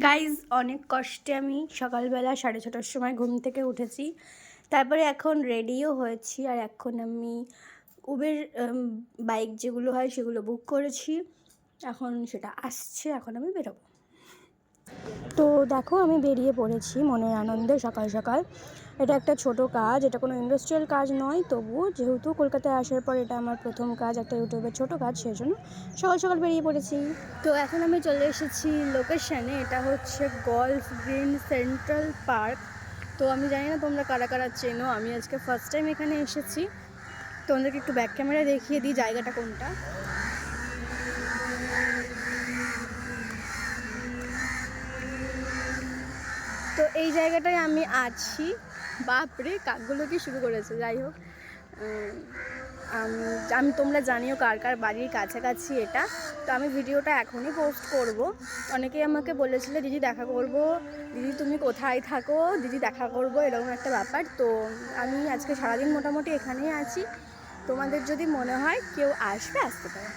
Guys অনেক কষ্টে আমি সকালবেলা 6:30টার সময় ঘুম থেকে উঠেছি। তারপরে এখন রেডিও হয়েছি আর এখন আমি উবের বাইক যেগুলো হয় সেগুলো বুক করেছি। এখন সেটা আসছে, এখন আমি বেরোবো। তো দেখো আমি বেরিয়ে পড়েছি মনের আনন্দে সকাল সকাল। এটা একটা ছোট কাজ, এটা কোনো ইন্ডাস্ট্রিয়াল কাজ নয়, তবুও যেহেতু কলকাতায় আসার পর এটা আমার প্রথম কাজ, একটা ইউটিউবের ছোট কাজ, সেই জন্য সকাল সকাল বেরিয়ে পড়েছি। তো এখন আমি চলে এসেছি লোকেশানে, এটা হচ্ছে গল্ফ গ্রিন সেন্ট্রাল পার্ক। তো আমি জানি না তোমরা কারা কারা চেনো, আমি আজকে ফার্স্ট টাইম এখানে এসেছি। তোমাদেরকে একটু ব্যাক ক্যামেরা দেখিয়ে দিই জায়গাটা কোনটা। তো এই জায়গাটায় আমি আছি। বাপরে কাকগুলো কি শুরু করেছে। যাই হোক, আমি তোমরা জানিও কার কার বাড়ির কাছাকাছি এটা। তো আমি ভিডিওটা এখনই পোস্ট করব। অনেকেই আমাকে বলেছিল দিদি দেখা করব, দিদি তুমি কোথায় থাকো, দিদি দেখা করব, এরকম একটা ব্যাপার। তো আমি আজকে সারাদিন মোটামুটি এখানেই আছি। তোমাদের যদি মনে হয় কেউ আসবে, আসতে পারে।